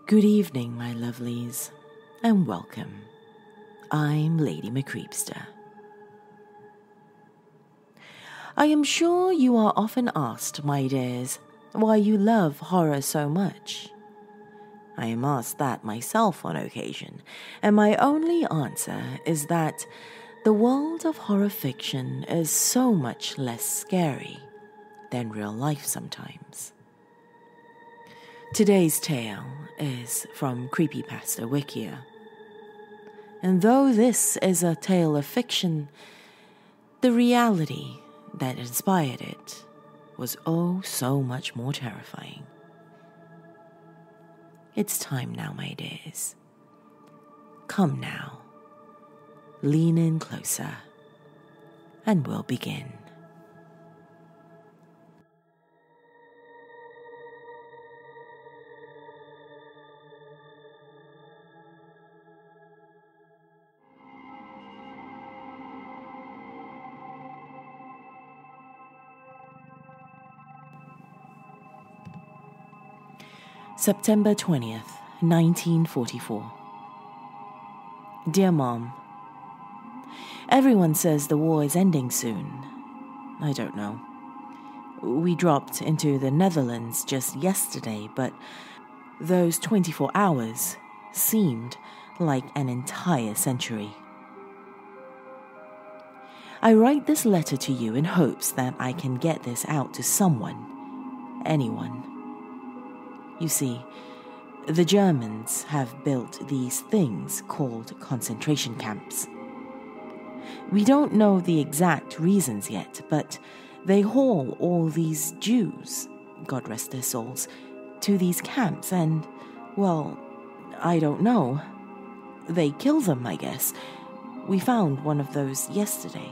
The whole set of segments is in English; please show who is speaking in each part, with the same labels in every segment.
Speaker 1: Good evening, my lovelies, and welcome. I'm Lady Creepypasta. I am sure you are often asked, my dears, why you love horror so much. I am asked that myself on occasion, and my only answer is that the world of horror fiction is so much less scary than real life sometimes. Today's tale is from Creepypasta Wikia. And though this is a tale of fiction, the reality that inspired it was oh so much more terrifying. It's time now, my dears. Come now, lean in closer, and we'll begin. September 20th, 1944. Dear Mom, everyone says the war is ending soon. I don't know. We dropped into the Netherlands just yesterday, but those 24 hours seemed like an entire century. I write this letter to you in hopes that I can get this out to someone, anyone. You see, the Germans have built these things called concentration camps. We don't know the exact reasons yet, but they haul all these Jews, God rest their souls, to these camps and, well, I don't know. They kill them, I guess. We found one of those yesterday.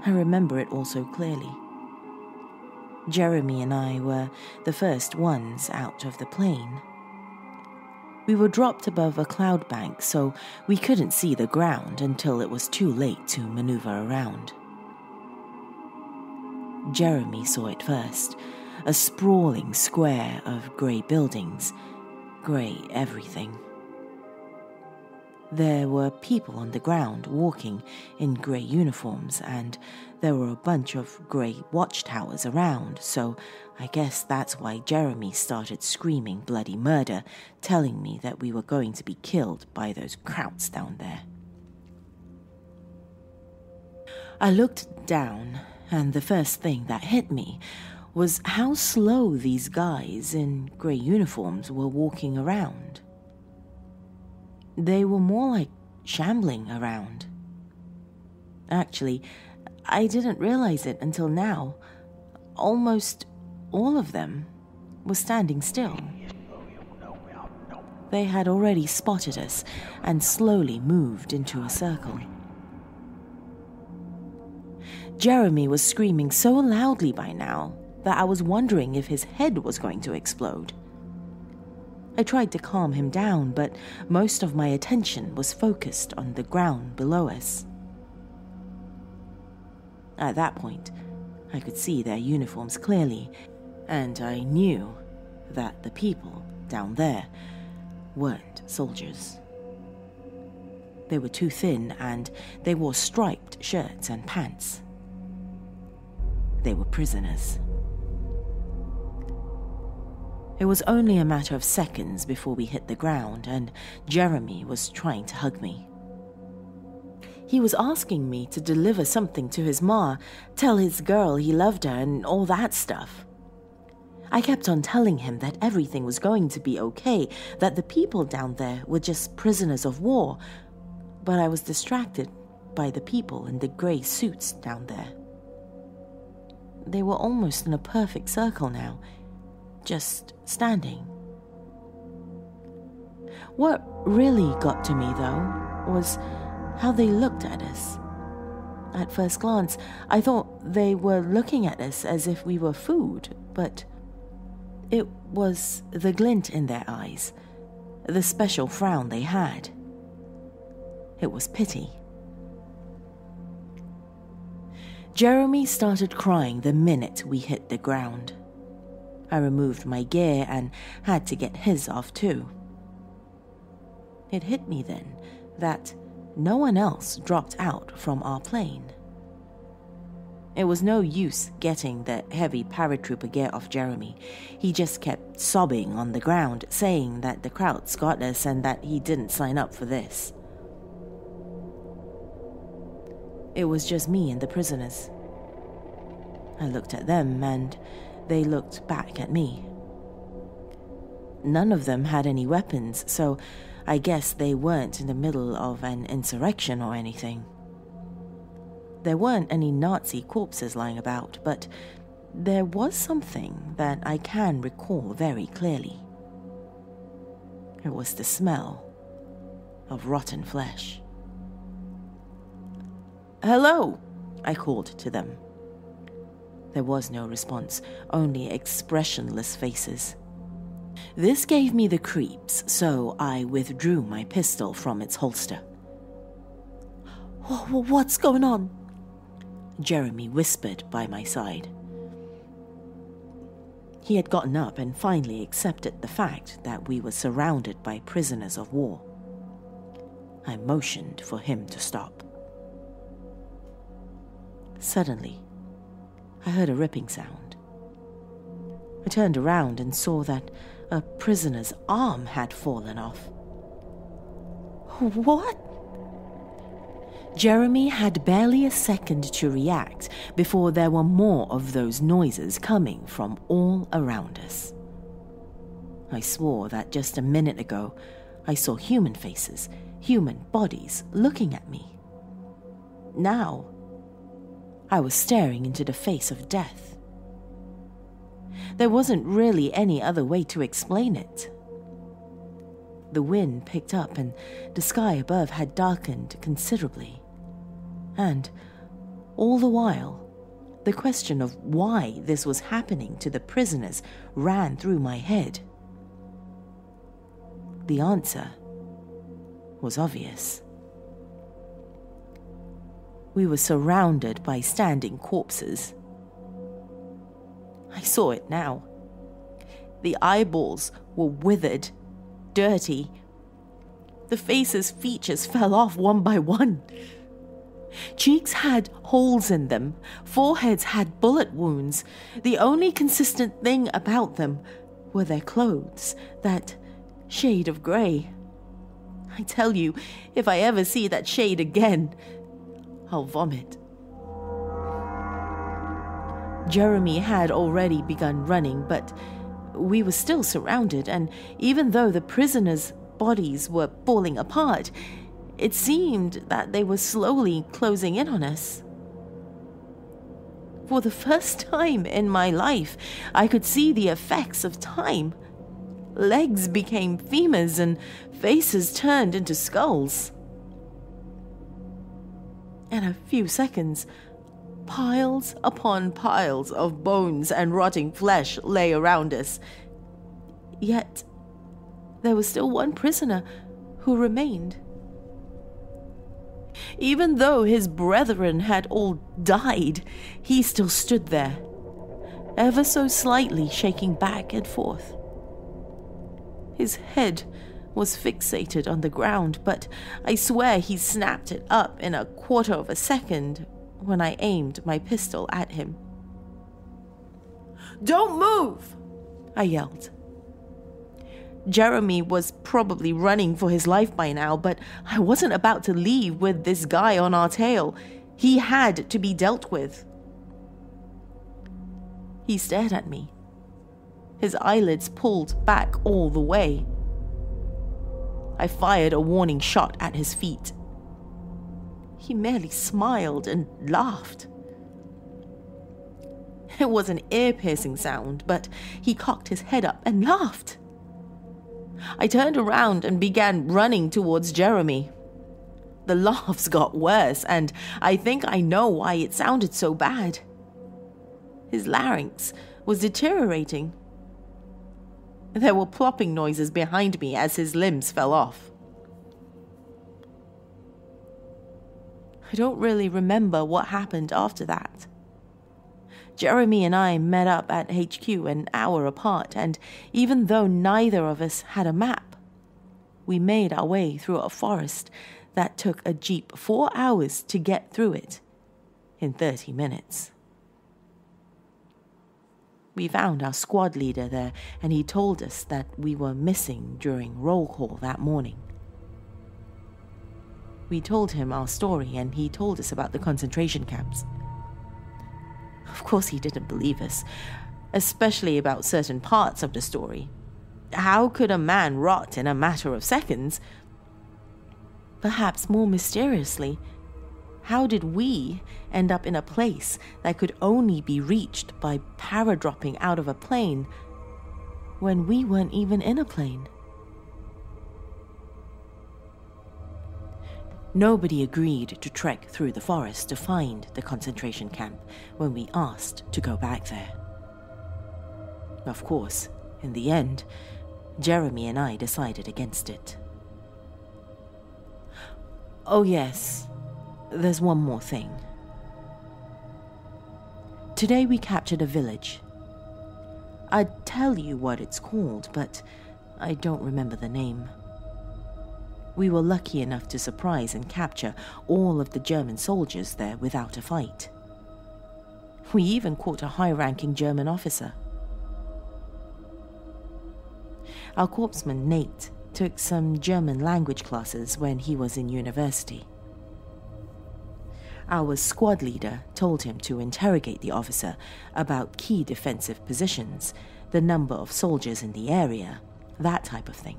Speaker 1: I remember it all so clearly. Jeremy and I were the first ones out of the plane. We were dropped above a cloud bank, so we couldn't see the ground until it was too late to maneuver around. Jeremy saw it first, a sprawling square of grey buildings, grey everything. There were people on the ground walking in grey uniforms, and there were a bunch of grey watchtowers around, so I guess that's why Jeremy started screaming bloody murder, telling me that we were going to be killed by those krauts down there. I looked down, and the first thing that hit me was how slow these guys in grey uniforms were walking around. They were more like shambling around. Actually, I didn't realize it until now. Almost all of them were standing still. They had already spotted us and slowly moved into a circle. Jeremy was screaming so loudly by now that I was wondering if his head was going to explode. I tried to calm him down, but most of my attention was focused on the ground below us. At that point, I could see their uniforms clearly, and I knew that the people down there weren't soldiers. They were too thin, and they wore striped shirts and pants. They were prisoners. It was only a matter of seconds before we hit the ground, and Jeremy was trying to hug me. He was asking me to deliver something to his ma, tell his girl he loved her, and all that stuff. I kept on telling him that everything was going to be okay, that the people down there were just prisoners of war, but I was distracted by the people in the grey suits down there. They were almost in a perfect circle now, just standing. What really got to me, though, was how they looked at us. At first glance, I thought they were looking at us as if we were food, but it was the glint in their eyes, the special frown they had. It was pity. Jeremy started crying the minute we hit the ground. I removed my gear and had to get his off too. It hit me then that no one else dropped out from our plane. It was no use getting the heavy paratrooper gear off Jeremy. He just kept sobbing on the ground, saying that the Krauts got us and that he didn't sign up for this. It was just me and the prisoners. I looked at them and they looked back at me. None of them had any weapons, so I guess they weren't in the middle of an insurrection or anything. There weren't any Nazi corpses lying about, but there was something that I can recall very clearly. It was the smell of rotten flesh. "Hello," I called to them. There was no response, only expressionless faces. This gave me the creeps, so I withdrew my pistol from its holster. "What's going on?" Jeremy whispered by my side. He had gotten up and finally accepted the fact that we were surrounded by prisoners of war. I motioned for him to stop. Suddenly, I heard a ripping sound. I turned around and saw that a prisoner's arm had fallen off. "What?" Jeremy had barely a second to react before there were more of those noises coming from all around us. I swore that just a minute ago I saw human faces, human bodies looking at me. Now, I was staring into the face of death. There wasn't really any other way to explain it. The wind picked up and the sky above had darkened considerably. And, all the while, the question of why this was happening to the prisoners ran through my head. The answer was obvious. We were surrounded by standing corpses. I saw it now. The eyeballs were withered, dirty. The faces' features fell off one by one. Cheeks had holes in them, foreheads had bullet wounds. The only consistent thing about them were their clothes, that shade of grey. I tell you, if I ever see that shade again, I'll vomit. Jeremy had already begun running, but we were still surrounded, and even though the prisoners' bodies were falling apart, it seemed that they were slowly closing in on us. For the first time in my life, I could see the effects of time. Legs became femurs and faces turned into skulls. In a few seconds, piles upon piles of bones and rotting flesh lay around us. Yet, there was still one prisoner who remained. Even though his brethren had all died, he still stood there, ever so slightly shaking back and forth. His head was fixated on the ground, but I swear he snapped it up in a quarter of a second when I aimed my pistol at him. "Don't move!" I yelled. Jeremy was probably running for his life by now, but I wasn't about to leave with this guy on our tail. He had to be dealt with. He stared at me, his eyelids pulled back all the way. I fired a warning shot at his feet. He merely smiled and laughed. It was an ear-piercing sound, but he cocked his head up and laughed. I turned around and began running towards Jeremy. The laughs got worse, and I think I know why it sounded so bad. His larynx was deteriorating. There were plopping noises behind me as his limbs fell off. I don't really remember what happened after that. Jeremy and I met up at HQ an hour apart, and even though neither of us had a map, we made our way through a forest that took a jeep 4 hours to get through it in 30 minutes. We found our squad leader there, and he told us that we were missing during roll call that morning. We told him our story, and he told us about the concentration camps. Of course, he didn't believe us, especially about certain parts of the story. How could a man rot in a matter of seconds? Perhaps more mysteriously, how did we end up in a place that could only be reached by paradropping out of a plane when we weren't even in a plane? Nobody agreed to trek through the forest to find the concentration camp when we asked to go back there. Of course, in the end, Jeremy and I decided against it. Oh yes, there's one more thing. Today we captured a village. I'd tell you what it's called, but I don't remember the name. We were lucky enough to surprise and capture all of the German soldiers there without a fight. We even caught a high-ranking German officer. Our corpsman, Nate, took some German language classes when he was in university. Our squad leader told him to interrogate the officer about key defensive positions, the number of soldiers in the area, that type of thing.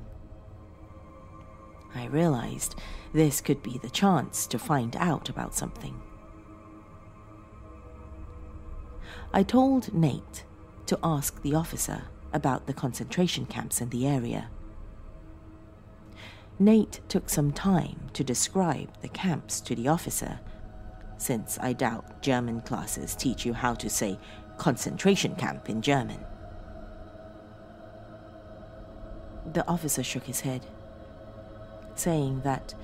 Speaker 1: I realized this could be the chance to find out about something. I told Nate to ask the officer about the concentration camps in the area. Nate took some time to describe the camps to the officer, since I doubt German classes teach you how to say concentration camp in German. The officer shook his head, saying that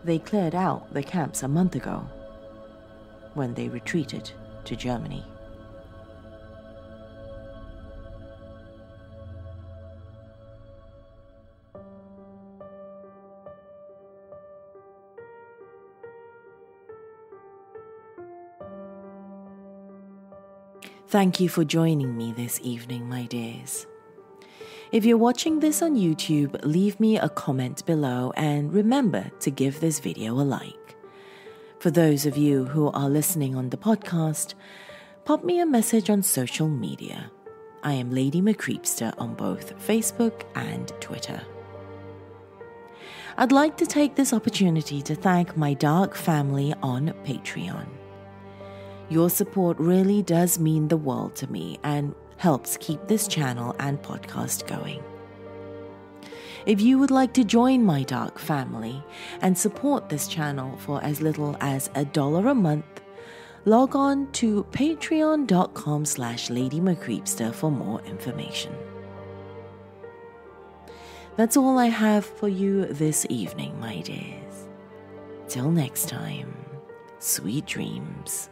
Speaker 1: they cleared out the camps a month ago when they retreated to Germany. Thank you for joining me this evening, my dears. If you're watching this on YouTube, leave me a comment below and remember to give this video a like. For those of you who are listening on the podcast, pop me a message on social media. I am Lady McCreepster on both Facebook and Twitter. I'd like to take this opportunity to thank my dark family on Patreon. Your support really does mean the world to me and helps keep this channel and podcast going. If you would like to join my dark family and support this channel for as little as $1 a month, log on to patreon.com/LadyMcCreepster for more information. That's all I have for you this evening, my dears. Till next time, sweet dreams.